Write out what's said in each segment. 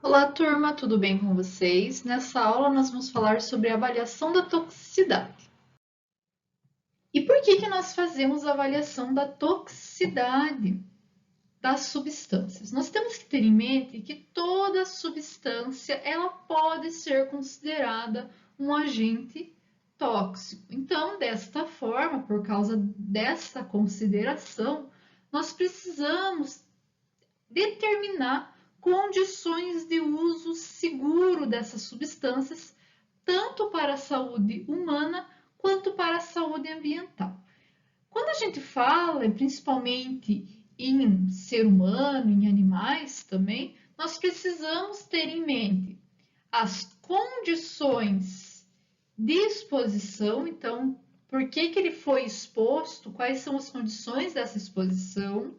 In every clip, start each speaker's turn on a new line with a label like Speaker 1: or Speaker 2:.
Speaker 1: Olá, turma, tudo bem com vocês? Nessa aula nós vamos falar sobre a avaliação da toxicidade. E por que nós fazemos a avaliação da toxicidade das substâncias? Nós temos que ter em mente que toda substância ela pode ser considerada um agente tóxico. Então, desta forma, por causa dessa consideração, nós precisamos determinar condições de uso seguro dessas substâncias, tanto para a saúde humana quanto para a saúde ambiental. Quando a gente fala, principalmente em ser humano, em animais também, nós precisamos ter em mente as condições de exposição, então, por que ele foi exposto, quais são as condições dessa exposição,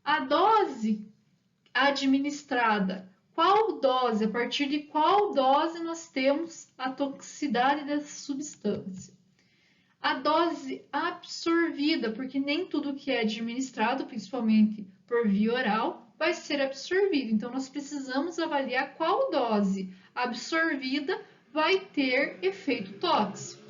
Speaker 1: a dose administrada. Qual dose, a partir de qual dose nós temos a toxicidade dessa substância? A dose absorvida, porque nem tudo que é administrado, principalmente por via oral, vai ser absorvido. Então, nós precisamos avaliar qual dose absorvida vai ter efeito tóxico.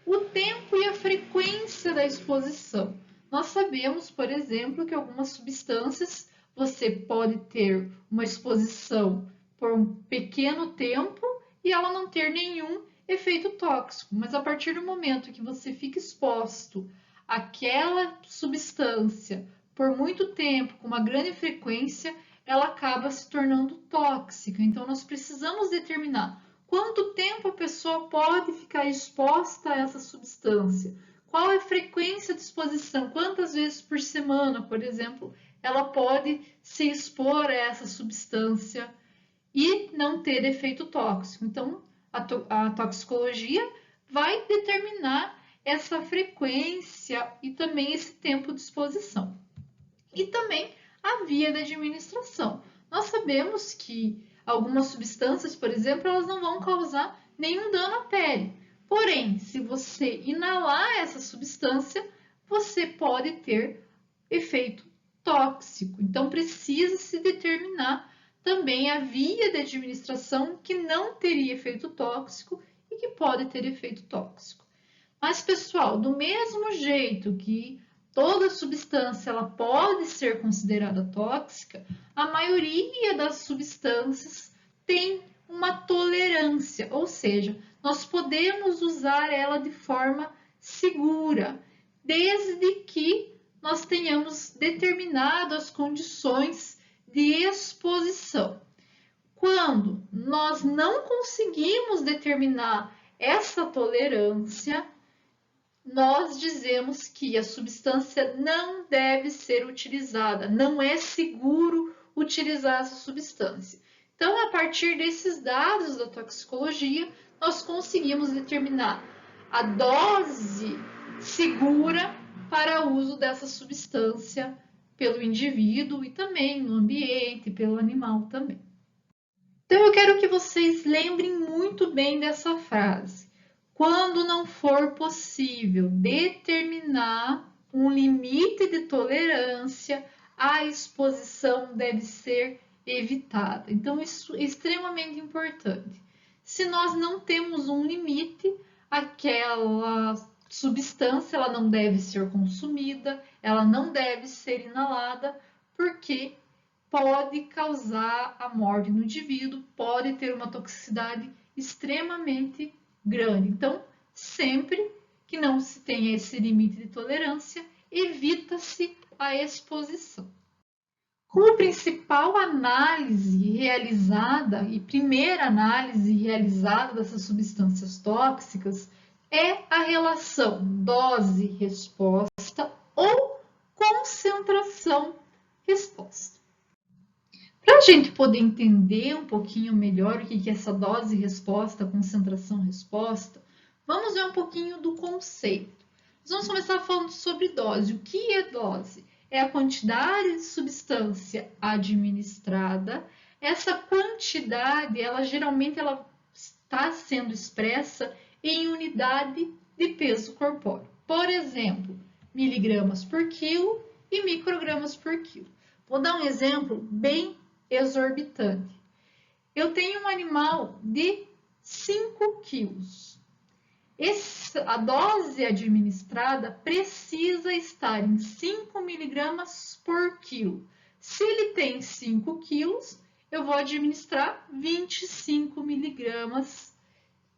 Speaker 1: O tempo e a frequência da exposição. Nós sabemos, por exemplo, que algumas substâncias você pode ter uma exposição por um pequeno tempo e ela não ter nenhum efeito tóxico, mas a partir do momento que você fica exposto àquela substância por muito tempo, com uma grande frequência, ela acaba se tornando tóxica. Então, nós precisamos determinar quanto tempo a pessoa pode ficar exposta a essa substância, qual é a frequência de exposição, quantas vezes por semana, por exemplo, ela pode se expor a essa substância e não ter efeito tóxico. Então, a toxicologia vai determinar essa frequência e também esse tempo de exposição. E também a via da administração. Nós sabemos que algumas substâncias, por exemplo, elas não vão causar nenhum dano à pele. Porém, se você inalar essa substância, você pode ter efeito tóxico. Então, precisa se determinar também a via de administração que não teria efeito tóxico e que pode ter efeito tóxico. Mas, pessoal, do mesmo jeito que toda substância ela pode ser considerada tóxica, a maioria das substâncias tem uma tolerância, ou seja, nós podemos usar ela de forma segura, desde que nós tenhamos determinado as condições de exposição. Quando nós não conseguimos determinar essa tolerância, nós dizemos que a substância não deve ser utilizada, não é seguro utilizar essa substância. Então, a partir desses dados da toxicologia, nós conseguimos determinar a dose segura para o uso dessa substância pelo indivíduo e também no ambiente, pelo animal também. Então, eu quero que vocês lembrem muito bem dessa frase. Quando não for possível determinar um limite de tolerância, a exposição deve ser evitada. Então, isso é extremamente importante. Se nós não temos um limite, aquela substância ela não deve ser consumida, ela não deve ser inalada, porque pode causar a morte no indivíduo, pode ter uma toxicidade extremamente grande. Então, sempre que não se tenha esse limite de tolerância, evita-se a exposição. Como principal análise realizada e primeira análise realizada dessas substâncias tóxicas é a relação dose-resposta ou concentração-resposta. Para a gente poder entender um pouquinho melhor o que é essa dose-resposta, concentração-resposta, vamos ver um pouquinho do conceito. Nós vamos começar falando sobre dose. O que é dose? É a quantidade de substância administrada. Essa quantidade, geralmente está sendo expressa em unidade de peso corpóreo. Por exemplo, miligramas por quilo e microgramas por quilo. Vou dar um exemplo bem exorbitante. Eu tenho um animal de 5 quilos. A dose administrada precisa estar em 5 miligramas por quilo. Se ele tem 5 quilos, eu vou administrar 25 miligramas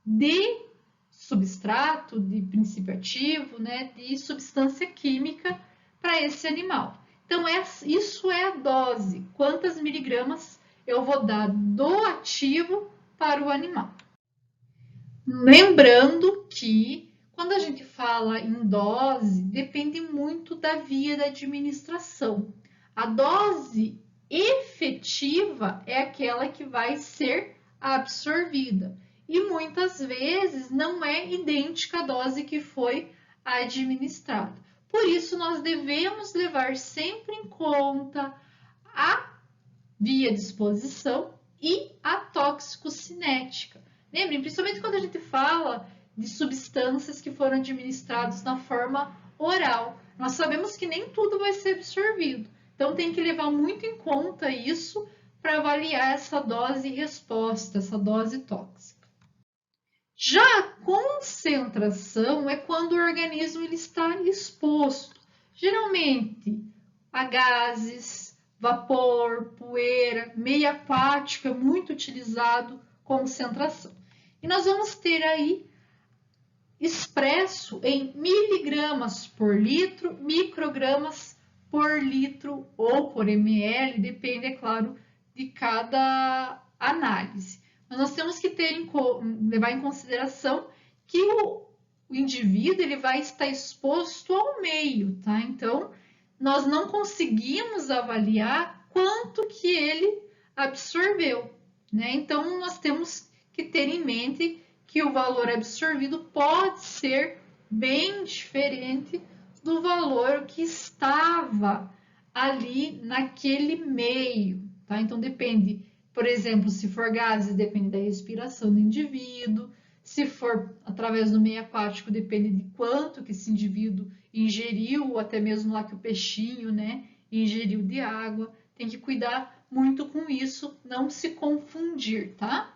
Speaker 1: de substrato, de princípio ativo, né, de substância química para esse animal. Então, isso é a dose, quantas miligramas eu vou dar do ativo para o animal. Lembrando que, quando a gente fala em dose, depende muito da via da administração. A dose efetiva é aquela que vai ser absorvida e muitas vezes não é idêntica à dose que foi administrada. Por isso, nós devemos levar sempre em conta a via de exposição e a toxicocinética. Lembrem, principalmente quando a gente fala de substâncias que foram administradas na forma oral. Nós sabemos que nem tudo vai ser absorvido. Então, tem que levar muito em conta isso para avaliar essa dose resposta, essa dose tóxica. Já a concentração é quando o organismo ele está exposto, geralmente a gases, vapor, poeira, meio aquático é muito utilizado concentração. E nós vamos ter aí expresso em miligramas por litro, microgramas por litro ou por ml, depende, é claro, de cada análise. Mas nós temos que levar em consideração que o indivíduo ele vai estar exposto ao meio, tá? Então, nós não conseguimos avaliar quanto que ele absorveu, né? Então, nós temos que ter em mente que o valor absorvido pode ser bem diferente do valor que estava ali naquele meio, tá? Então, depende, por exemplo, se for gases, depende da respiração do indivíduo, se for através do meio aquático, depende de quanto que esse indivíduo ingeriu, ou até mesmo lá que o peixinho, né, ingeriu de água. Tem que cuidar muito com isso, não se confundir, tá?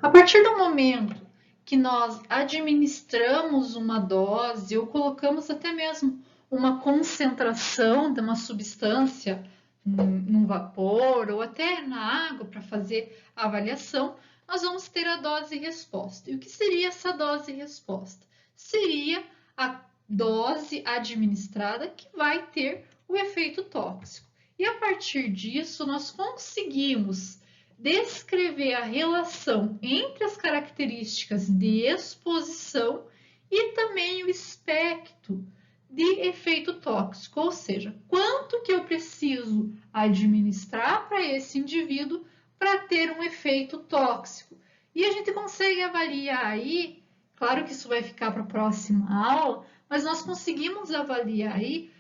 Speaker 1: A partir do momento que nós administramos uma dose ou colocamos até mesmo uma concentração de uma substância num vapor ou até na água para fazer a avaliação, nós vamos ter a dose resposta. E o que seria essa dose resposta? Seria a dose administrada que vai ter o efeito tóxico. E a partir disso, nós conseguimos descrever a relação entre as características de exposição e também o espectro de efeito tóxico, ou seja, quanto que eu preciso administrar para esse indivíduo para ter um efeito tóxico. E a gente consegue avaliar aí, claro que isso vai ficar para a próxima aula, mas nós conseguimos avaliar aí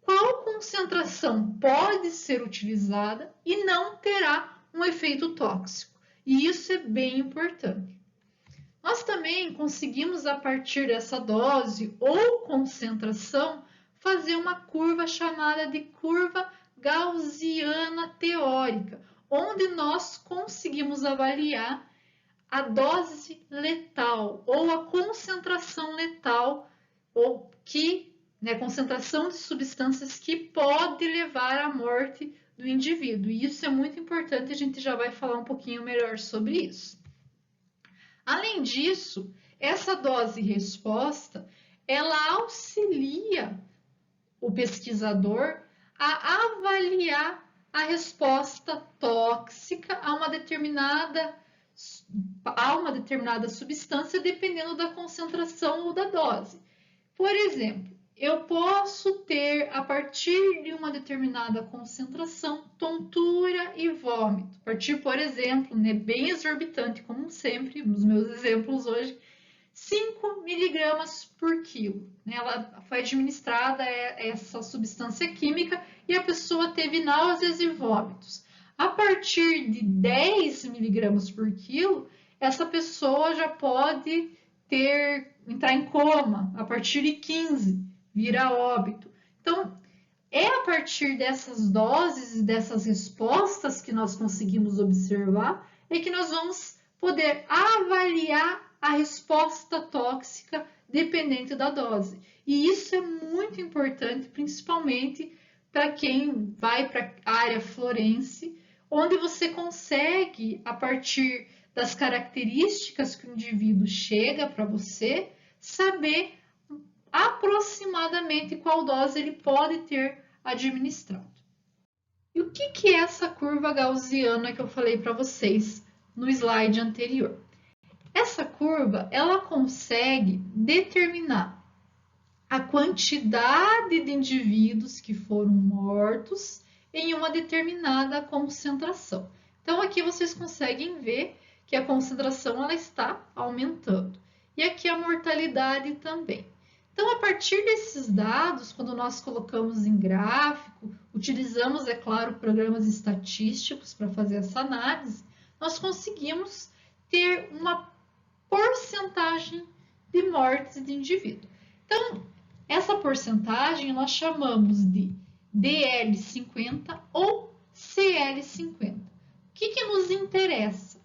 Speaker 1: qual concentração pode ser utilizada e não terá um efeito tóxico. E isso é bem importante. Nós também conseguimos, a partir dessa dose ou concentração, fazer uma curva chamada de curva gaussiana teórica, onde nós conseguimos avaliar a dose letal ou a concentração letal, ou que, né, concentração de substâncias que pode levar à morte do indivíduo. E isso é muito importante, a gente já vai falar um pouquinho melhor sobre isso. Além disso, essa dose resposta, ela auxilia o pesquisador a avaliar a resposta tóxica a uma determinada substância, dependendo da concentração ou da dose. Por exemplo, eu posso ter, a partir de uma determinada concentração, tontura e vômito. A partir, por exemplo, né, bem exorbitante, como sempre, nos meus exemplos hoje, 5 miligramas por quilo. Né? Ela foi administrada essa substância química e a pessoa teve náuseas e vômitos. A partir de 10 miligramas por quilo, essa pessoa já pode entrar em coma. A partir de 15, vira óbito. Então, É a partir dessas doses e dessas respostas que nós conseguimos observar é que nós vamos poder avaliar a resposta tóxica dependente da dose. E isso é muito importante, principalmente para quem vai para a área forense, onde você consegue, a partir das características que o indivíduo chega para você, saber aproximadamente qual dose ele pode ter administrado. E o que é essa curva gaussiana que eu falei para vocês no slide anterior? Essa curva, ela consegue determinar a quantidade de indivíduos que foram mortos em uma determinada concentração. Então, aqui vocês conseguem ver que a concentração ela está aumentando. E aqui a mortalidade também. Então, a partir desses dados, quando nós colocamos em gráfico, utilizamos, é claro, programas estatísticos para fazer essa análise, nós conseguimos ter uma porcentagem de mortes de indivíduo. Então, essa porcentagem nós chamamos de DL50 ou CL50. O que nos interessa?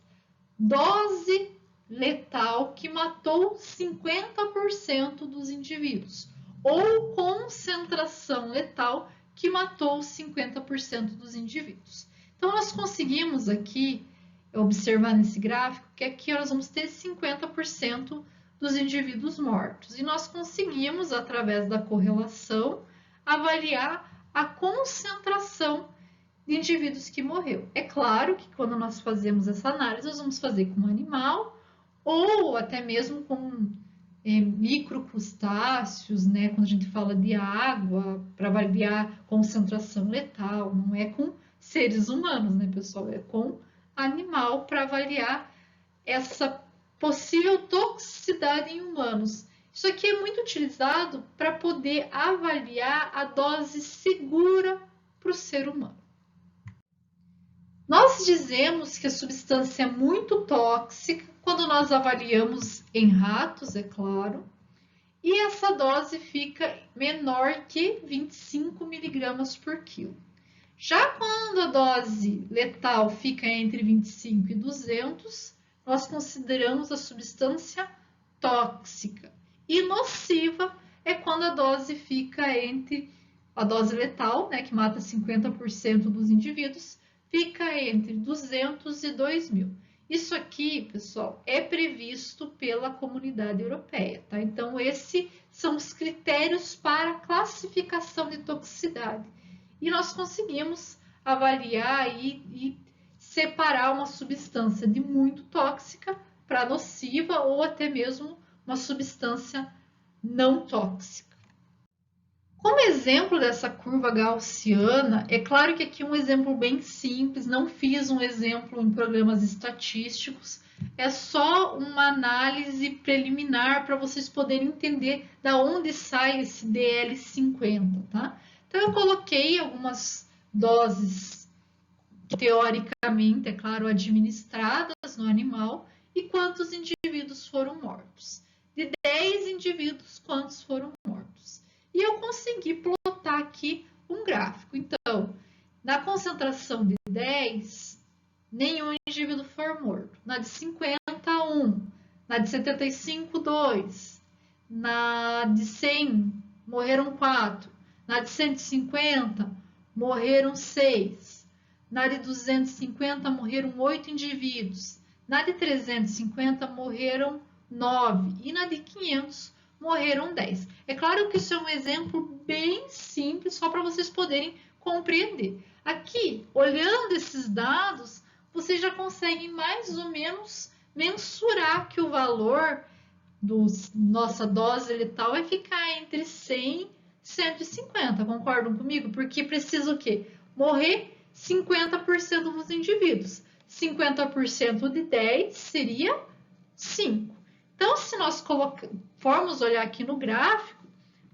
Speaker 1: Dose letal que matou 50% dos indivíduos ou concentração letal que matou 50% dos indivíduos. Então, nós conseguimos aqui observar nesse gráfico que aqui nós vamos ter 50% dos indivíduos mortos. E nós conseguimos, através da correlação, avaliar a concentração de indivíduos que morreu. É claro que quando nós fazemos essa análise, nós vamos fazer com um animal ou até mesmo com microcrustáceos, né? Quando a gente fala de água, para avaliar concentração letal, não é com seres humanos, né, pessoal? É com animal para avaliar essa possível toxicidade em humanos. Isso aqui é muito utilizado para poder avaliar a dose segura para o ser humano. Nós dizemos que a substância é muito tóxica quando nós avaliamos em ratos, é claro, e essa dose fica menor que 25 miligramas por quilo. Já quando a dose letal fica entre 25 e 200, nós consideramos a substância tóxica. E nociva é quando a dose fica entre a dose letal, né, que mata 50% dos indivíduos, fica entre 200 e 2.000. Isso aqui, pessoal, é previsto pela Comunidade Europeia, tá? Então, esses são os critérios para classificação de toxicidade. E nós conseguimos avaliar e separar uma substância de muito tóxica para nociva ou até mesmo uma substância não tóxica. Como exemplo dessa curva gaussiana, é claro que aqui é um exemplo bem simples, não fiz um exemplo em programas estatísticos, é só uma análise preliminar para vocês poderem entender da onde sai esse DL50, tá? Então, eu coloquei algumas doses, teoricamente, é claro, administradas no animal, e quantos indivíduos foram mortos. De 10 indivíduos, quantos foram mortos? E eu consegui plotar aqui um gráfico. Então, na concentração de 10, nenhum indivíduo foi morto. Na de 50, 1. Na de 75, 2. Na de 100, morreram 4. Na de 150, morreram 6. Na de 250, morreram 8 indivíduos. Na de 350, morreram 9. E na de 500, morreram 10. É claro que isso é um exemplo bem simples, só para vocês poderem compreender. Aqui, olhando esses dados, vocês já conseguem mais ou menos mensurar que o valor da nossa dose letal vai ficar entre 100 e 150, concordam comigo? Porque precisa o quê? Morrer 50% dos indivíduos. 50% de 10 seria 5. Então, se nós formos olhar aqui no gráfico,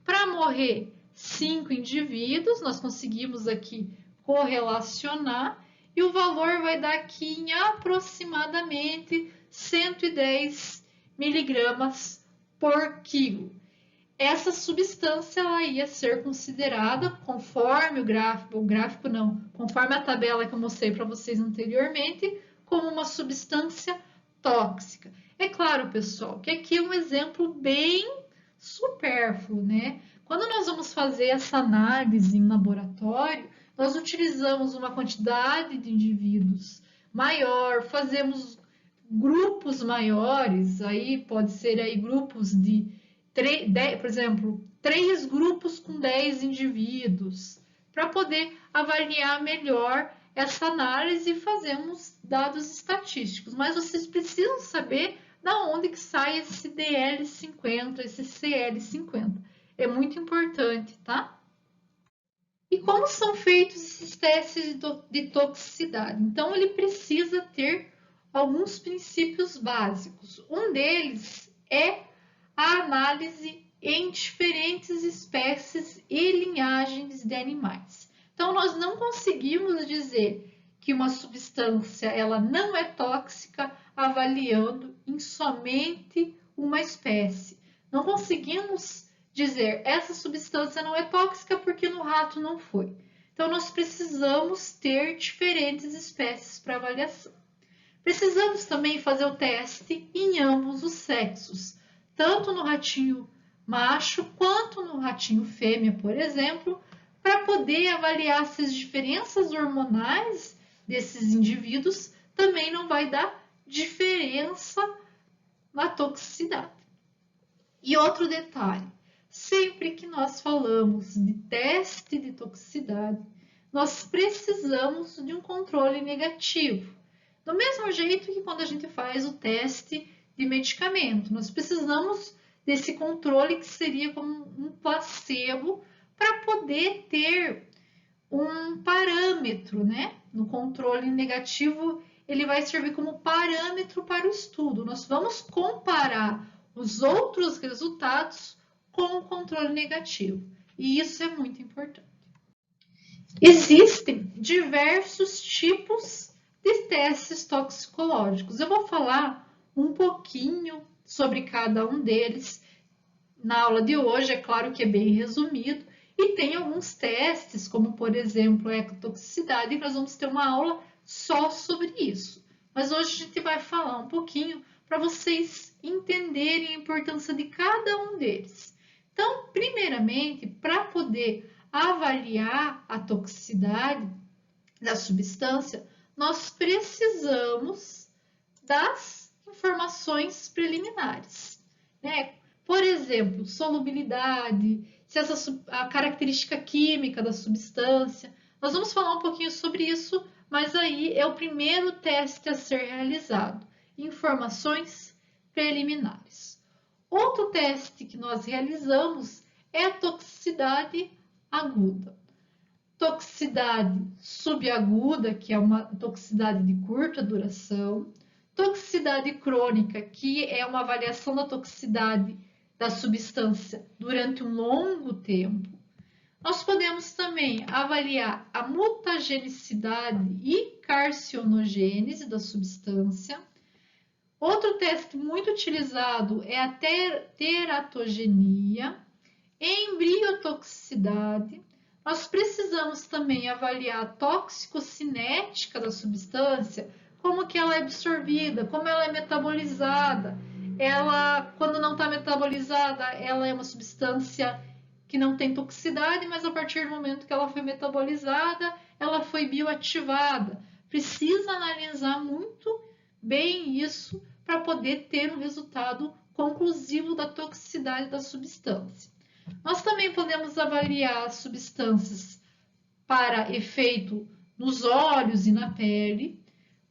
Speaker 1: para morrer 5 indivíduos, nós conseguimos aqui correlacionar e o valor vai dar aqui em aproximadamente 110 miligramas por quilo. essa substância ela ia ser considerada, conforme o gráfico não, conforme a tabela que eu mostrei para vocês anteriormente, como uma substância tóxica. É claro, pessoal, que aqui é um exemplo bem supérfluo, né? Quando nós vamos fazer essa análise em laboratório, nós utilizamos uma quantidade de indivíduos maior, fazemos grupos maiores, aí pode ser aí grupos de, por exemplo, 3 grupos com 10 indivíduos, para poder avaliar melhor essa análise e fazermos dados estatísticos. Mas vocês precisam saber da onde que sai esse DL50, esse CL50. É muito importante, tá? E como são feitos esses testes de toxicidade? Então, ele precisa ter alguns princípios básicos. Um deles é a análise em diferentes espécies e linhagens de animais. Então, nós não conseguimos dizer que uma substância ela não é tóxica avaliando em somente uma espécie. Não conseguimos dizer essa substância não é tóxica porque no rato não foi. Então, nós precisamos ter diferentes espécies para avaliação. Precisamos também fazer o teste em ambos os sexos, tanto no ratinho macho quanto no ratinho fêmea, por exemplo, para poder avaliar se as diferenças hormonais desses indivíduos também não vai dar diferença na toxicidade. E outro detalhe, sempre que nós falamos de teste de toxicidade, nós precisamos de um controle negativo. Do mesmo jeito que quando a gente faz o teste de medicamento, nós precisamos desse controle que seria como um placebo para poder ter um parâmetro, né? No controle negativo, ele vai servir como parâmetro para o estudo. Nós vamos comparar os outros resultados com o controle negativo. E isso é muito importante. Existem diversos tipos de testes toxicológicos. Eu vou falar um pouquinho sobre cada um deles na aula de hoje, é claro que é bem resumido, e tem alguns testes, como por exemplo a ecotoxicidade, e nós vamos ter uma aula só sobre isso. Mas hoje a gente vai falar um pouquinho para vocês entenderem a importância de cada um deles. Então, primeiramente, para poder avaliar a toxicidade da substância, nós precisamos das informações preliminares, né? Por exemplo, solubilidade, se a característica química da substância. Nós vamos falar um pouquinho sobre isso, mas aí é o primeiro teste a ser realizado. Informações preliminares. Outro teste que nós realizamos é a toxicidade aguda. Toxicidade subaguda, que é uma toxicidade de curta duração. Toxicidade crônica, que é uma avaliação da toxicidade da substância durante um longo tempo. Nós podemos também avaliar a mutagenicidade e carcinogênese da substância. Outro teste muito utilizado é a teratogenia, embriotoxicidade. Nós precisamos também avaliar a toxicocinética da substância, como que ela é absorvida, como ela é metabolizada. Ela, quando não está metabolizada, ela é uma substância que não tem toxicidade, mas a partir do momento que ela foi metabolizada, ela foi bioativada. Precisa analisar muito bem isso para poder ter um resultado conclusivo da toxicidade da substância. Nós também podemos avaliar as substâncias para efeito nos olhos e na pele.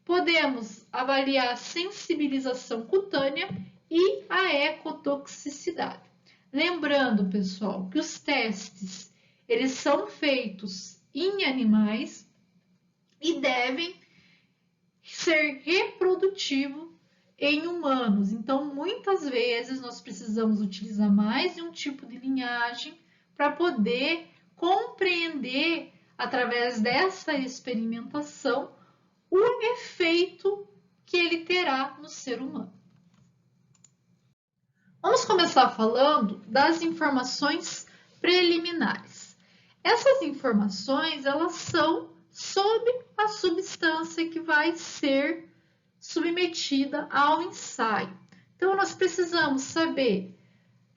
Speaker 1: Podemos avaliar a sensibilização cutânea e a ecotoxicidade. Lembrando, pessoal, que os testes eles são feitos em animais e devem ser reprodutivos em humanos. Então, muitas vezes nós precisamos utilizar mais de um tipo de linhagem para poder compreender, através dessa experimentação, o efeito que ele terá no ser humano. Vamos começar falando das informações preliminares. Essas informações, elas são sobre a substância que vai ser submetida ao ensaio. Então, nós precisamos saber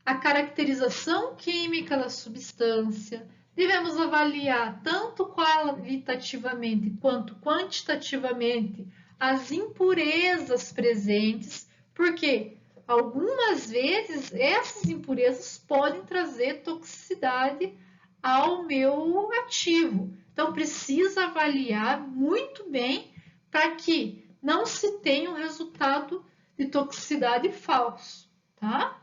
Speaker 1: a caracterização química da substância, devemos avaliar tanto qualitativamente quanto quantitativamente as impurezas presentes, porque algumas vezes essas impurezas podem trazer toxicidade ao meu ativo. Então, precisa avaliar muito bem para que não se tenha um resultado de toxicidade falso, tá?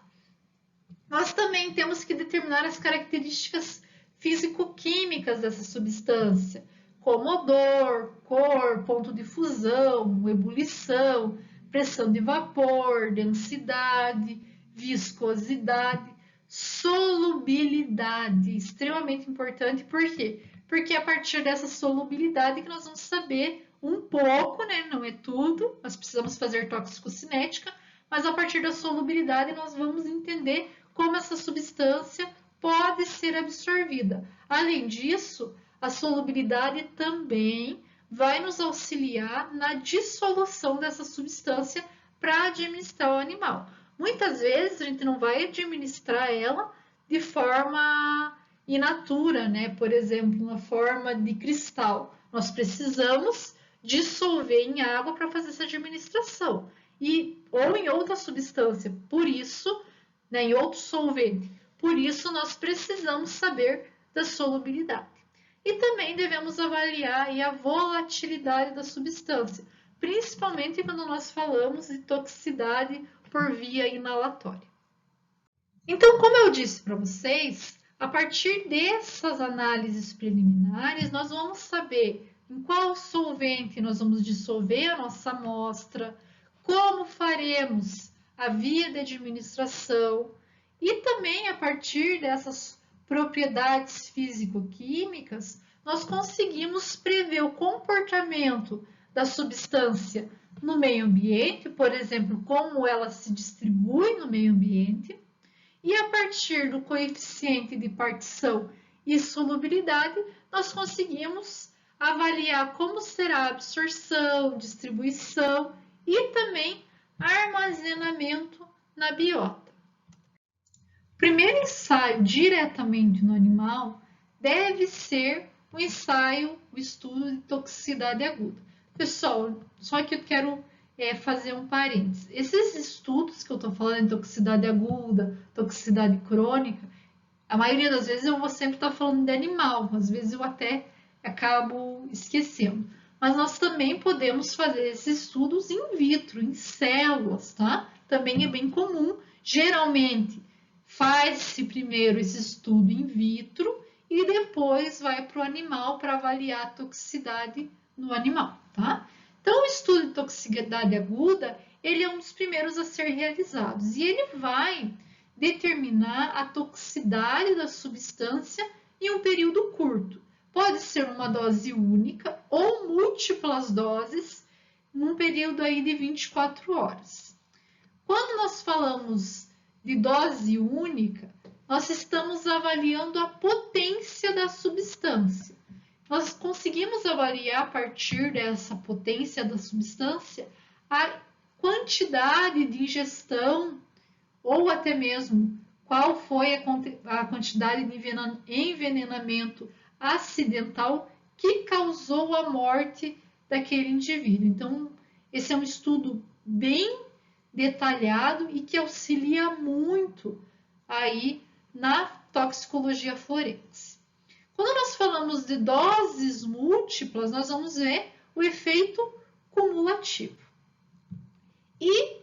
Speaker 1: Nós também temos que determinar as características físico-químicas dessa substância, como odor, cor, ponto de fusão, ebulição, pressão de vapor, densidade, viscosidade, solubilidade, extremamente importante, por quê? Porque é a partir dessa solubilidade que nós vamos saber um pouco, né? Não é tudo, nós precisamos fazer toxicocinética, mas a partir da solubilidade nós vamos entender como essa substância pode ser absorvida. Além disso, a solubilidade também vai nos auxiliar na dissolução dessa substância para administrar o animal. Muitas vezes a gente não vai administrar ela de forma in natura, né? Por exemplo, na forma de cristal. Nós precisamos dissolver em água para fazer essa administração. Ou em outra substância. Por isso, né, em outro solvente. Por isso, nós precisamos saber da solubilidade. E também devemos avaliar a volatilidade da substância, principalmente quando nós falamos de toxicidade por via inalatória. Então, como eu disse para vocês, a partir dessas análises preliminares, nós vamos saber em qual solvente nós vamos dissolver a nossa amostra, como faremos a via de administração e também a partir dessas propriedades físico-químicas, nós conseguimos prever o comportamento da substância no meio ambiente, por exemplo, como ela se distribui no meio ambiente, e a partir do coeficiente de partição e solubilidade, nós conseguimos avaliar como será a absorção, distribuição e também armazenamento na biota. O primeiro ensaio diretamente no animal deve ser o ensaio, o estudo de toxicidade aguda. Pessoal, só que eu quero fazer um parênteses. Esses estudos que eu estou falando de toxicidade aguda, toxicidade crônica, a maioria das vezes eu vou sempre estar falando de animal, às vezes eu até acabo esquecendo. Mas nós também podemos fazer esses estudos in vitro, em células, tá? Também é bem comum. Geralmente, faz-se primeiro esse estudo in vitro e depois vai para o animal para avaliar a toxicidade no animal, tá? Então, o estudo de toxicidade aguda, ele é um dos primeiros a ser realizados e ele vai determinar a toxicidade da substância em um período curto. Pode ser uma dose única ou múltiplas doses num período aí de 24 horas. Quando nós falamos de dose única, nós estamos avaliando a potência da substância. Nós conseguimos avaliar a partir dessa potência da substância a quantidade de ingestão ou até mesmo qual foi a quantidade de envenenamento acidental que causou a morte daquele indivíduo. Então, esse é um estudo bem detalhado e que auxilia muito aí na toxicologia forense. Quando nós falamos de doses múltiplas, nós vamos ver o efeito cumulativo. E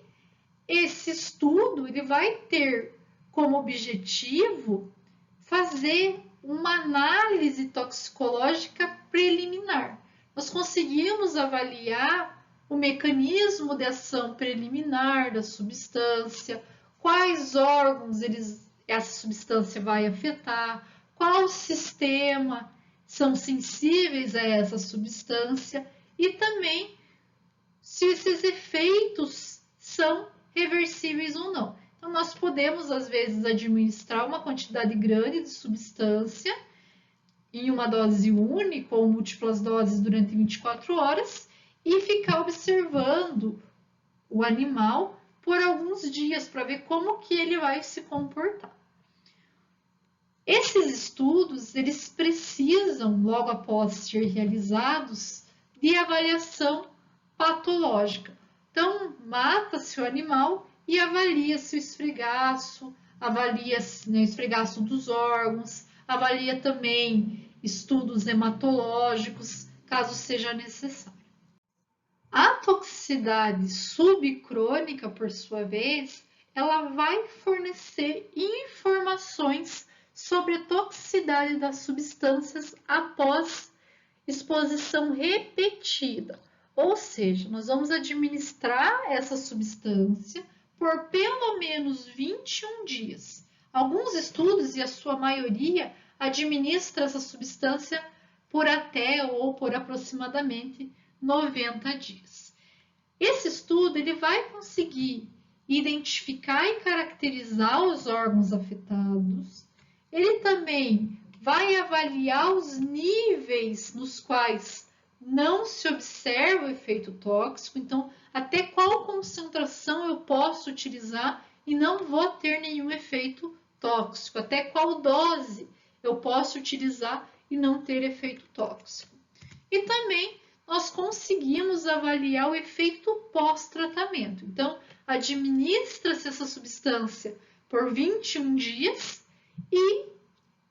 Speaker 1: esse estudo ele vai ter como objetivo fazer uma análise toxicológica preliminar. Nós conseguimos avaliar o mecanismo de ação preliminar da substância, quais órgãos essa substância vai afetar, qual sistema são sensíveis a essa substância e também se esses efeitos são reversíveis ou não. Então, nós podemos, às vezes, administrar uma quantidade grande de substância em uma dose única ou múltiplas doses durante 24 horas e ficar observando o animal por alguns dias para ver como que ele vai se comportar. Esses estudos, eles precisam, logo após ser realizados, de avaliação patológica. Então, mata-se o animal e avalia-se o esfregaço, avalia-se, né, o esfregaço dos órgãos, avalia também estudos hematológicos, caso seja necessário. A toxicidade subcrônica, por sua vez, ela vai fornecer informações sobre a toxicidade das substâncias após exposição repetida. Ou seja, nós vamos administrar essa substância por pelo menos 21 dias. Alguns estudos, e a sua maioria, administra essa substância por até ou por aproximadamente 90 dias. Esse estudo ele vai conseguir identificar e caracterizar os órgãos afetados. Ele também vai avaliar os níveis nos quais não se observa o efeito tóxico, então até qual concentração eu posso utilizar e não vou ter nenhum efeito tóxico, até qual dose eu posso utilizar e não ter efeito tóxico. E também nós conseguimos avaliar o efeito pós-tratamento. Então, administra-se essa substância por 21 dias e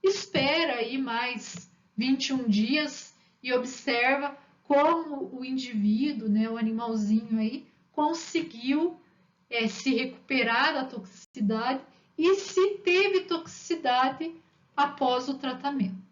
Speaker 1: espera aí mais 21 dias e observa como o indivíduo, né, o animalzinho aí, conseguiu se recuperar da toxicidade e se teve toxicidade após o tratamento.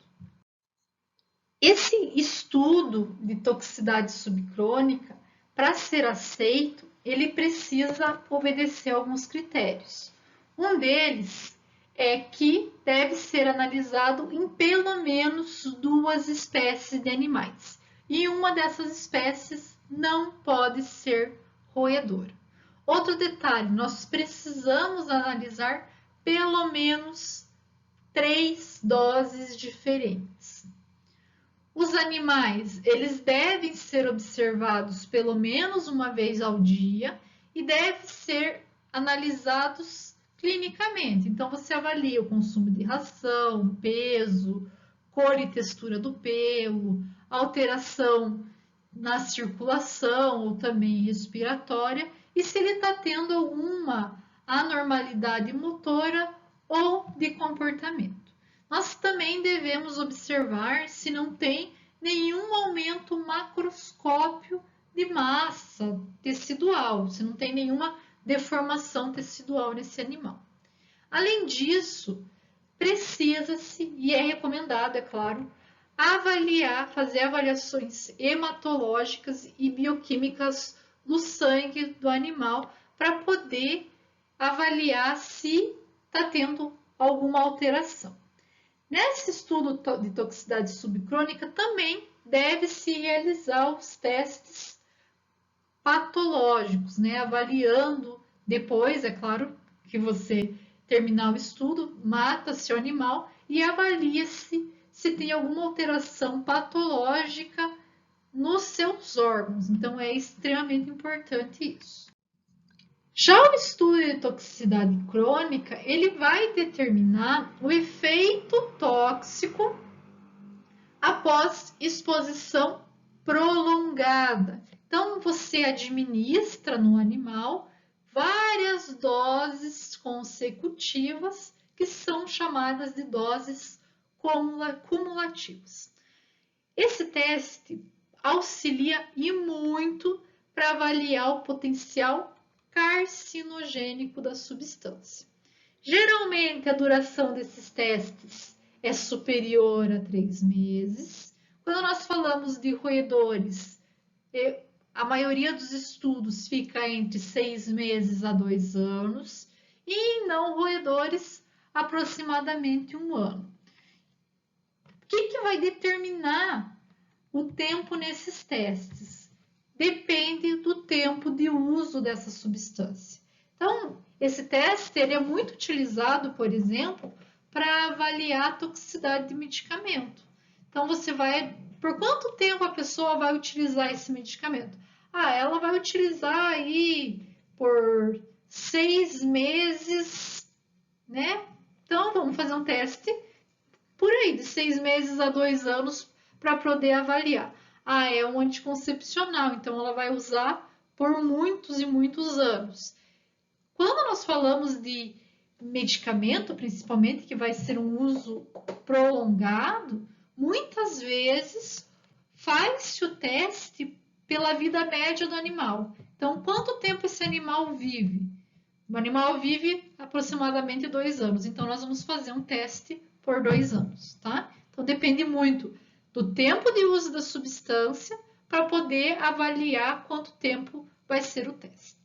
Speaker 1: Esse estudo de toxicidade subcrônica, para ser aceito, ele precisa obedecer a alguns critérios. Um deles é que deve ser analisado em pelo menos 2 espécies de animais. E uma dessas espécies não pode ser roedor. Outro detalhe, nós precisamos analisar pelo menos 3 doses diferentes. Os animais, eles devem ser observados pelo menos uma vez ao dia e devem ser analisados clinicamente. Então, você avalia o consumo de ração, peso, cor e textura do pelo, alteração na circulação ou também respiratória e se ele está tendo alguma anormalidade motora ou de comportamento. Nós também devemos observar se não tem nenhum aumento macroscópio de massa tecidual, se não tem nenhuma deformação tecidual nesse animal. Além disso, precisa-se, e é recomendado, é claro, fazer avaliações hematológicas e bioquímicas do sangue do animal para poder avaliar se está tendo alguma alteração. Nesse estudo de toxicidade subcrônica, também deve-se realizar os testes patológicos, né? Avaliando depois, é claro, que você terminar o estudo, mata-se o animal e avalia-se se tem alguma alteração patológica nos seus órgãos. Então, é extremamente importante isso. Já o estudo de toxicidade crônica, ele vai determinar o efeito tóxico após exposição prolongada. Então, você administra no animal várias doses consecutivas, que são chamadas de doses cumulativas. Esse teste auxilia e muito para avaliar o potencial carcinogênico da substância. Geralmente, a duração desses testes é superior a 3 meses. Quando nós falamos de roedores, a maioria dos estudos fica entre 6 meses a 2 anos e em não roedores, aproximadamente 1 ano. O que vai determinar o tempo nesses testes? Depende do tempo de uso dessa substância. Então, esse teste ele é muito utilizado, por exemplo, para avaliar a toxicidade de medicamento. Então, você vai... Por quanto tempo a pessoa vai utilizar esse medicamento? Ela vai utilizar aí por 6 meses, né? Então, vamos fazer um teste por aí, de 6 meses a 2 anos, para poder avaliar. É um anticoncepcional, então ela vai usar por muitos e muitos anos. Quando nós falamos de medicamento, principalmente, que vai ser um uso prolongado, muitas vezes faz-se o teste pela vida média do animal. Então, quanto tempo esse animal vive? O animal vive aproximadamente 2 anos, então nós vamos fazer um teste por 2 anos, tá? Então, depende muito do tempo de uso da substância para poder avaliar quanto tempo vai ser o teste.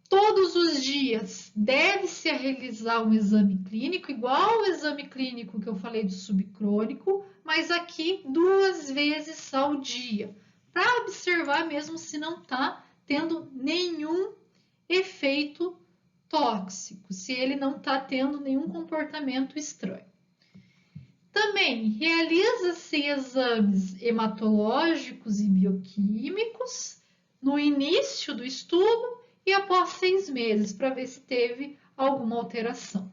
Speaker 1: Todos os dias deve-se realizar um exame clínico, igual ao exame clínico que eu falei do subcrônico, mas aqui 2 vezes ao dia, para observar mesmo se não está tendo nenhum efeito tóxico, se ele não está tendo nenhum comportamento estranho. Também realiza-se exames hematológicos e bioquímicos no início do estudo e após 6 meses, para ver se teve alguma alteração.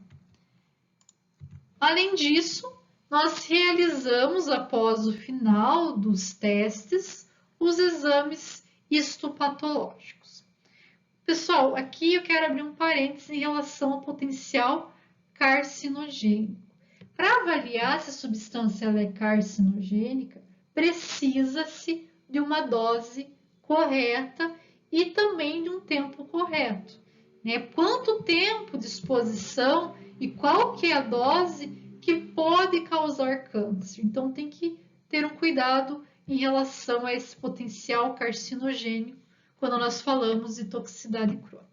Speaker 1: Além disso, nós realizamos, após o final dos testes, os exames histopatológicos. Pessoal, aqui eu quero abrir um parênteses em relação ao potencial carcinogênico. Para avaliar se a substância é carcinogênica, precisa-se de uma dose correta e também de um tempo correto. Quanto tempo de exposição e qual que é a dose que pode causar câncer. Então, tem que ter um cuidado em relação a esse potencial carcinogênico quando nós falamos de toxicidade crônica.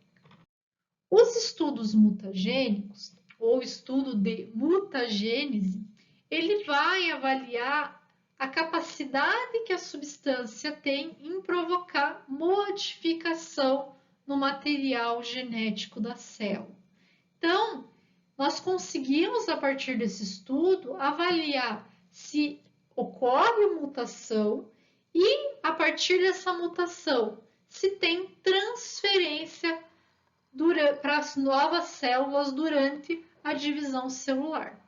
Speaker 1: Os estudos mutagênicos, ou estudo de mutagênese, ele vai avaliar a capacidade que a substância tem em provocar modificação no material genético da célula. Então, nós conseguimos, a partir desse estudo, avaliar se ocorre mutação e, a partir dessa mutação, se tem transferência para as novas células durante a divisão celular.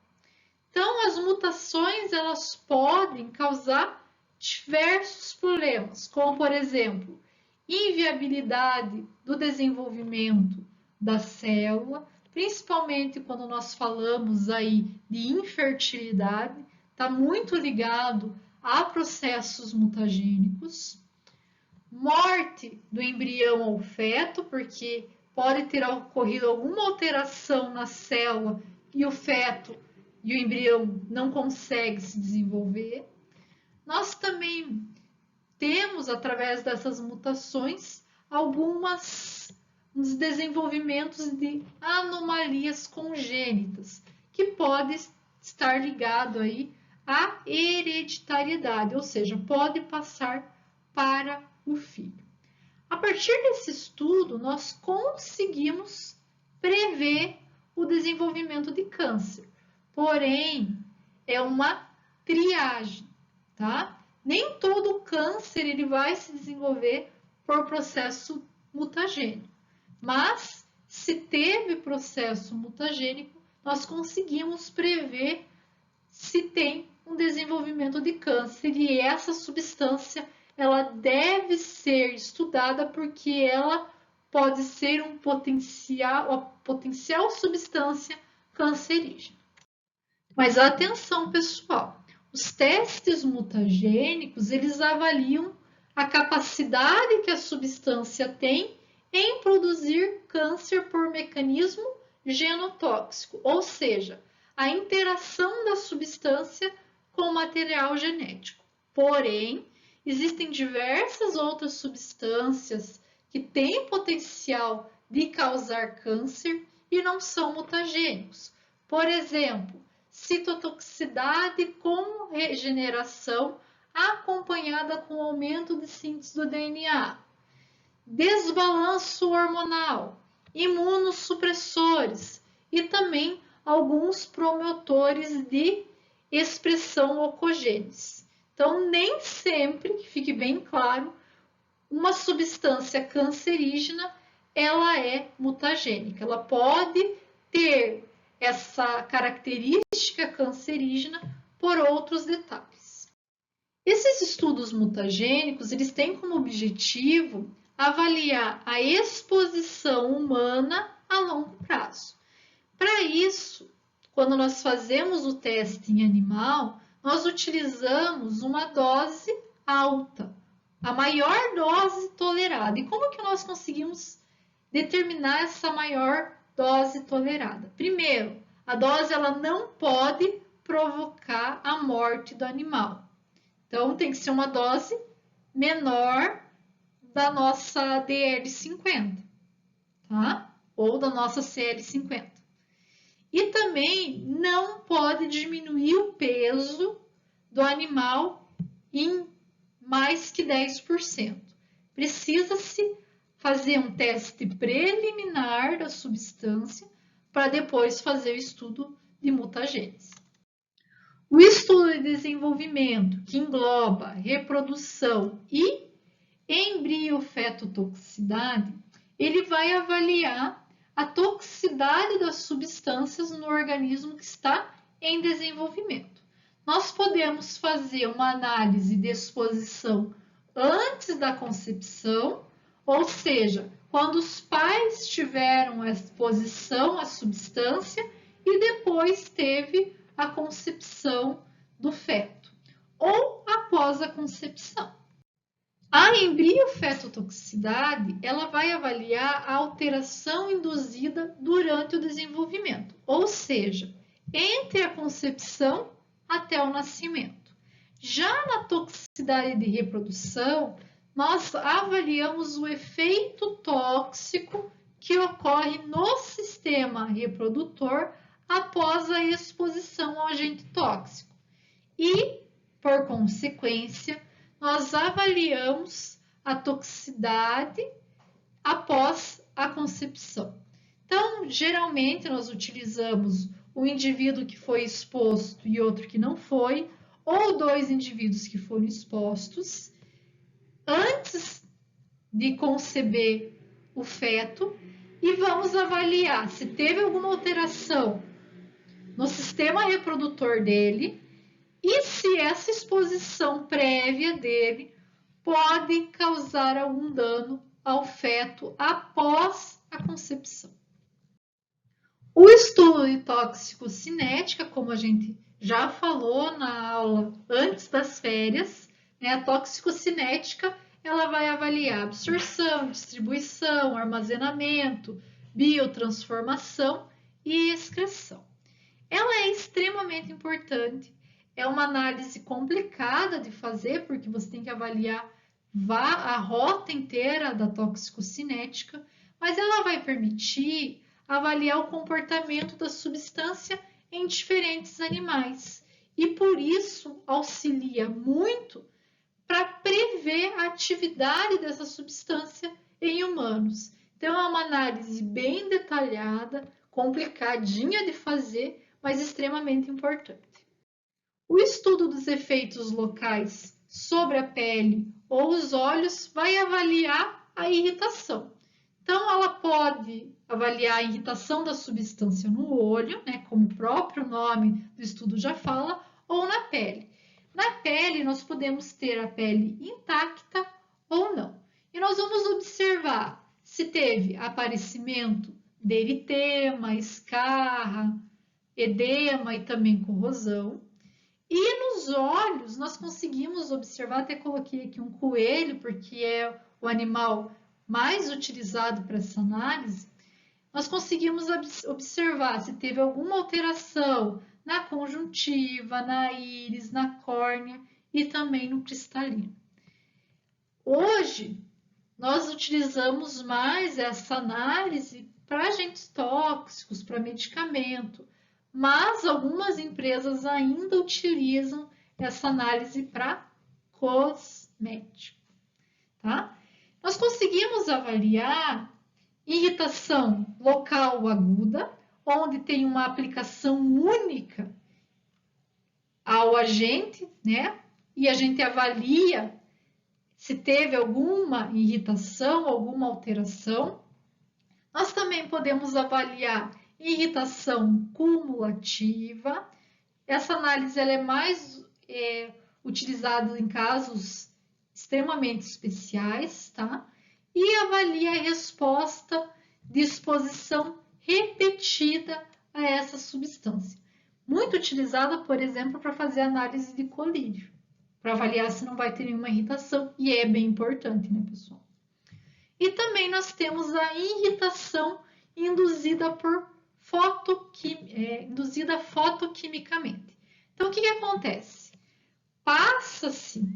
Speaker 1: Então, as mutações elas podem causar diversos problemas, como, por exemplo, inviabilidade do desenvolvimento da célula, principalmente quando nós falamos aí de infertilidade, está muito ligado a processos mutagênicos, morte do embrião ou feto, porque pode ter ocorrido alguma alteração na célula e o feto e o embrião não consegue se desenvolver. Nós também temos, através dessas mutações, alguns desenvolvimentos de anomalias congênitas, que pode estar ligado aí à hereditariedade, ou seja, pode passar para o filho. A partir desse estudo, nós conseguimos prever o desenvolvimento de câncer. Porém, é uma triagem, tá? Nem todo câncer ele vai se desenvolver por processo mutagênico. Mas, se teve processo mutagênico, nós conseguimos prever se tem um desenvolvimento de câncer. E essa substância ela deve ser estudada porque ela pode ser uma potencial substância cancerígena. Mas atenção, pessoal, os testes mutagênicos, eles avaliam a capacidade que a substância tem em produzir câncer por mecanismo genotóxico, ou seja, a interação da substância com o material genético. Porém, existem diversas outras substâncias que têm potencial de causar câncer e não são mutagênicos. Por exemplo, citotoxicidade com regeneração acompanhada com aumento de síntese do DNA. desbalanço hormonal, imunossupressores e também alguns promotores de expressão oncogenes. Então, nem sempre, que fique bem claro, uma substância cancerígena ela é mutagênica. Ela pode ter essa característica cancerígena por outros detalhes. Esses estudos mutagênicos, eles têm como objetivo avaliar a exposição humana a longo prazo. Para isso, quando nós fazemos o teste em animal, nós utilizamos uma dose alta, a maior dose tolerada. E como que nós conseguimos determinar essa maior dose tolerada? Primeiro, a dose ela não pode provocar a morte do animal. Então, tem que ser uma dose menor da nossa DL50, tá? Ou da nossa CL50. E também não pode diminuir o peso do animal em mais que 10%. Precisa-se fazer um teste preliminar da substância para depois fazer o estudo de mutagênese. O estudo de desenvolvimento, que engloba reprodução e embriofetotoxicidade, ele vai avaliar a toxicidade das substâncias no organismo que está em desenvolvimento. Nós podemos fazer uma análise de exposição antes da concepção, ou seja, quando os pais tiveram a exposição à substância e depois teve a concepção do feto, ou após a concepção. A embriofetotoxicidade, ela vai avaliar a alteração induzida durante o desenvolvimento, ou seja, entre a concepção até o nascimento. Já na toxicidade de reprodução, nós avaliamos o efeito tóxico que ocorre no sistema reprodutor após a exposição ao agente tóxico. E, por consequência, nós avaliamos a toxicidade após a concepção. Então, geralmente, nós utilizamos um indivíduo que foi exposto e outro que não foi, ou dois indivíduos que foram expostos antes de conceber o feto e vamos avaliar se teve alguma alteração no sistema reprodutor dele e se essa exposição prévia dele pode causar algum dano ao feto após a concepção. O estudo de toxicocinética, como a gente já falou na aula antes das férias, né, a toxicocinética ela vai avaliar absorção, distribuição, armazenamento, biotransformação e excreção. Ela é extremamente importante, é uma análise complicada de fazer, porque você tem que avaliar a rota inteira da toxicocinética, mas ela vai permitir avaliar o comportamento da substância em diferentes animais e, por isso, auxilia muito para prever a atividade dessa substância em humanos. Então, é uma análise bem detalhada, complicadinha de fazer, mas extremamente importante. O estudo dos efeitos locais sobre a pele ou os olhos vai avaliar a irritação. Então, ela pode avaliar a irritação da substância no olho, né, como o próprio nome do estudo já fala, ou na pele. Na pele, nós podemos ter a pele intacta ou não. E nós vamos observar se teve aparecimento de eritema, escarra, edema e também corrosão. E nos olhos, nós conseguimos observar, até coloquei aqui um coelho, porque é o animal mais utilizado para essa análise, nós conseguimos observar se teve alguma alteração na conjuntiva, na íris, na córnea e também no cristalino. Hoje, nós utilizamos mais essa análise para agentes tóxicos, para medicamento, mas algumas empresas ainda utilizam essa análise para cosmético, tá? Nós conseguimos conseguimos avaliar irritação local aguda, onde tem uma aplicação única ao agente, né? E a gente avalia se teve alguma irritação, alguma alteração. Nós também podemos avaliar irritação cumulativa. Essa análise ela é mais utilizada em casos extremamente especiais, tá? E avalia a resposta de exposição repetida a essa substância. Muito utilizada, por exemplo, para fazer análise de colírio, para avaliar se não vai ter nenhuma irritação, e é bem importante, né, pessoal? E também nós temos a irritação induzida induzida fotoquimicamente. Então, o que acontece? Passa-se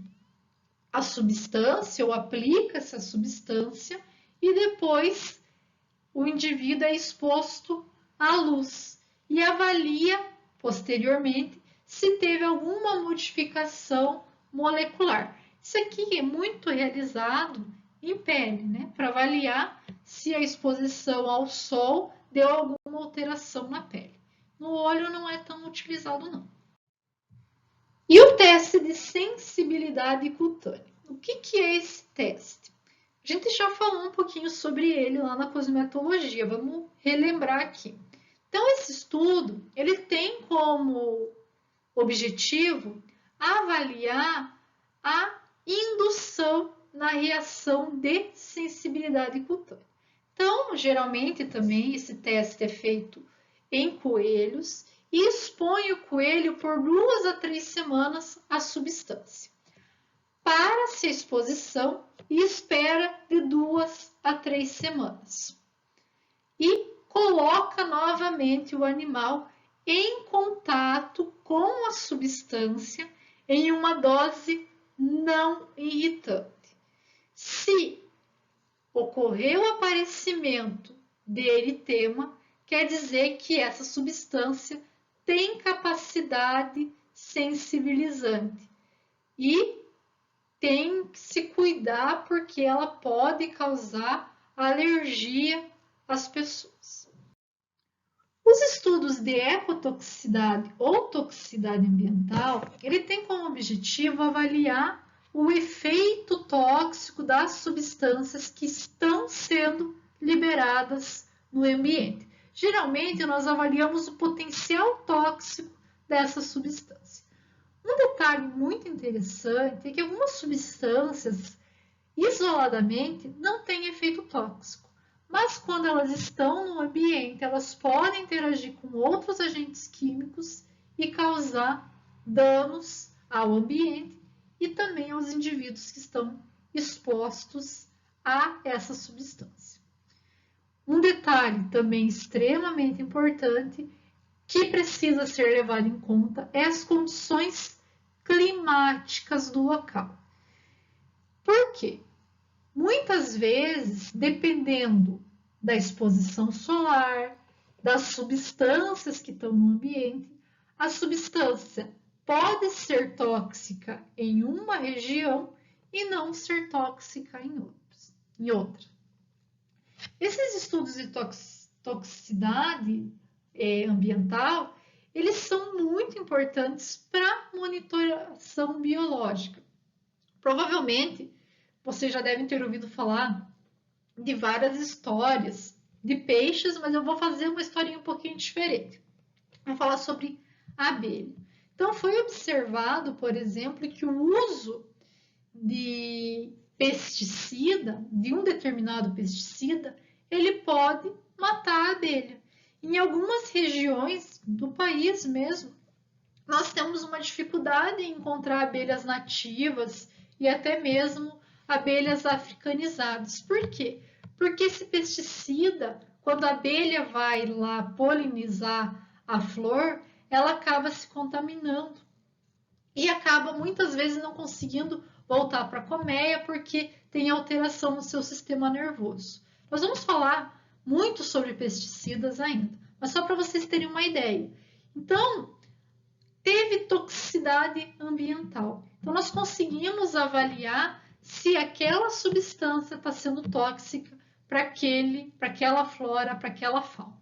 Speaker 1: a substância ou aplica-se a substância e depois o indivíduo é exposto à luz e avalia posteriormente se teve alguma modificação molecular. Isso aqui é muito realizado em pele, né? Para avaliar se a exposição ao sol deu alguma alteração na pele. No olho não é tão utilizado, não. E o teste de sensibilidade cutânea? O que é esse teste? A gente já falou um pouquinho sobre ele lá na cosmetologia, vamos relembrar aqui. Então, esse estudo, ele tem como objetivo avaliar a indução na reação de sensibilidade cutânea. Então, geralmente também esse teste é feito em coelhos e expõe o coelho por 2 a 3 semanas à substância. Para-se a exposição e espera de 2 a 3 semanas. E coloca novamente o animal em contato com a substância em uma dose não irritante. Se ocorreu o aparecimento de eritema, quer dizer que essa substância tem capacidade sensibilizante e tem que se cuidar porque ela pode causar alergia às pessoas. Os estudos de ecotoxicidade ou toxicidade ambiental, ele tem como objetivo avaliar o efeito tóxico das substâncias que estão sendo liberadas no ambiente. Geralmente, nós avaliamos o potencial tóxico dessa substância. Um detalhe muito interessante é que algumas substâncias, isoladamente, não têm efeito tóxico. Mas quando elas estão no ambiente, elas podem interagir com outros agentes químicos e causar danos ao ambiente e também aos indivíduos que estão expostos a essa substância. Um detalhe também extremamente importante que precisa ser levado em conta é as condições climáticas do local. Por quê? Muitas vezes, dependendo da exposição solar, das substâncias que estão no ambiente, a substância pode ser tóxica em uma região e não ser tóxica em outra. Esses estudos de toxicidade ambiental, eles são muito importantes para monitoração biológica. Provavelmente, vocês já devem ter ouvido falar de várias histórias de peixes, mas eu vou fazer uma historinha um pouquinho diferente. Vou falar sobre a abelha. Então, foi observado, por exemplo, que o uso de pesticida, de um determinado pesticida, ele pode matar a abelha. Em algumas regiões do país mesmo, nós temos uma dificuldade em encontrar abelhas nativas e até mesmo abelhas africanizadas. Por quê? Porque esse pesticida, quando a abelha vai lá polinizar a flor, ela acaba se contaminando e acaba muitas vezes não conseguindo voltar para a colmeia porque tem alteração no seu sistema nervoso. Nós vamos falar muito sobre pesticidas ainda, mas só para vocês terem uma ideia. Então, teve toxicidade ambiental. Então, nós conseguimos avaliar se aquela substância está sendo tóxica para aquela flora, para aquela fauna.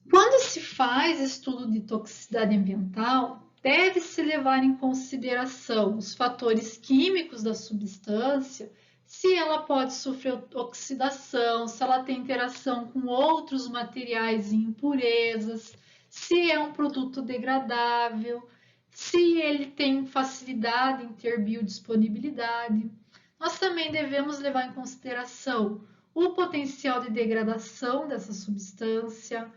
Speaker 1: Quando se faz estudo de toxicidade ambiental, deve-se levar em consideração os fatores químicos da substância, se ela pode sofrer oxidação, se ela tem interação com outros materiais e impurezas, se é um produto degradável, se ele tem facilidade em ter biodisponibilidade. Nós também devemos levar em consideração o potencial de degradação dessa substância,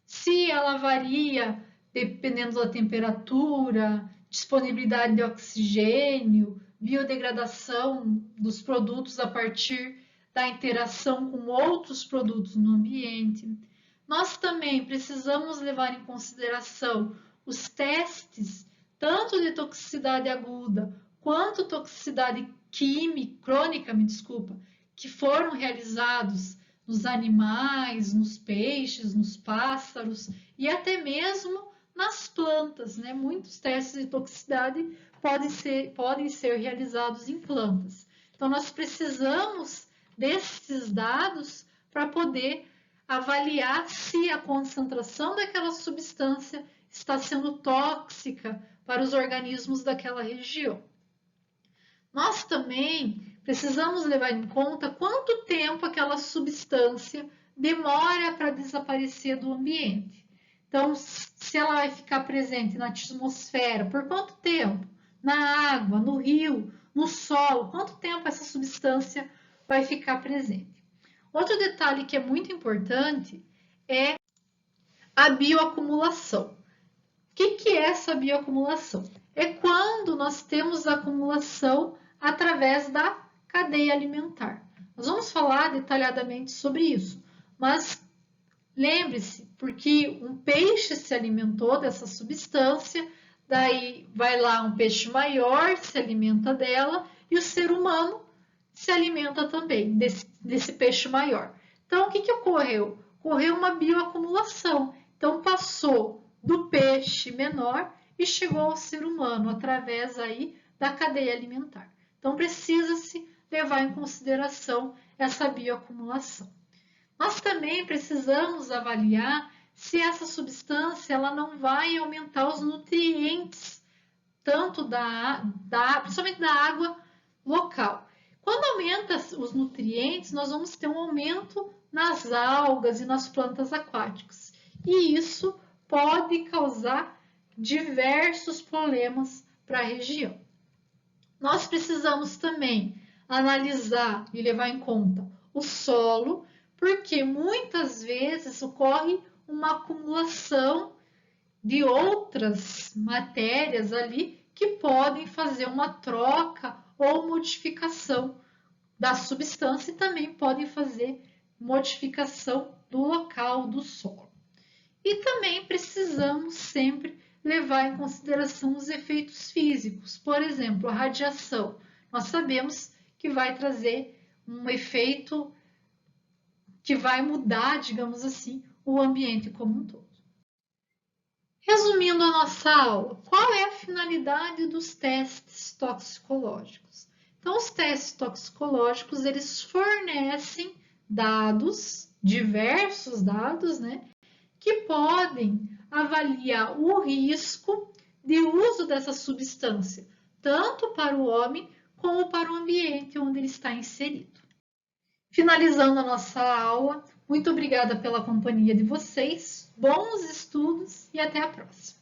Speaker 1: se ela varia dependendo da temperatura, disponibilidade de oxigênio, biodegradação dos produtos a partir da interação com outros produtos no ambiente. Nós também precisamos levar em consideração os testes, tanto de toxicidade aguda quanto toxicidade crônica, que foram realizados nos animais, nos peixes, nos pássaros e até mesmo nas plantas, né? Muitos testes de toxicidade podem ser realizados em plantas. Então, nós precisamos desses dados para poder avaliar se a concentração daquela substância está sendo tóxica para os organismos daquela região. Nós também precisamos levar em conta quanto tempo aquela substância demora para desaparecer do ambiente. Então, se ela vai ficar presente na atmosfera, por quanto tempo? Na água, no rio, no solo, quanto tempo essa substância vai ficar presente? Outro detalhe que é muito importante é a bioacumulação. O que é essa bioacumulação? É quando nós temos a acumulação através da cadeia alimentar. Nós vamos falar detalhadamente sobre isso, mas lembre-se, porque um peixe se alimentou dessa substância, daí vai lá um peixe maior, se alimenta dela, e o ser humano se alimenta também desse peixe maior. Então, o que ocorreu? Ocorreu uma bioacumulação. Então, passou do peixe menor e chegou ao ser humano através aí da cadeia alimentar. Então, precisa-se levar em consideração essa bioacumulação. Nós também precisamos avaliar se essa substância ela não vai aumentar os nutrientes, tanto principalmente da água local. Quando aumenta os nutrientes, nós vamos ter um aumento nas algas e nas plantas aquáticas. E isso pode causar diversos problemas para a região. Nós precisamos também analisar e levar em conta o solo, porque muitas vezes ocorre uma acumulação de outras matérias ali que podem fazer uma troca ou modificação da substância e também podem fazer modificação do local do solo. E também precisamos sempre levar em consideração os efeitos físicos. Por exemplo, a radiação. Nós sabemos que vai trazer um efeito que vai mudar, digamos assim, o ambiente como um todo. Resumindo a nossa aula, qual é a finalidade dos testes toxicológicos? Então, os testes toxicológicos, eles fornecem dados, diversos dados, né, que podem avaliar o risco de uso dessa substância, tanto para o homem como para o ambiente onde ele está inserido. Finalizando a nossa aula, muito obrigada pela companhia de vocês, bons estudos e até a próxima!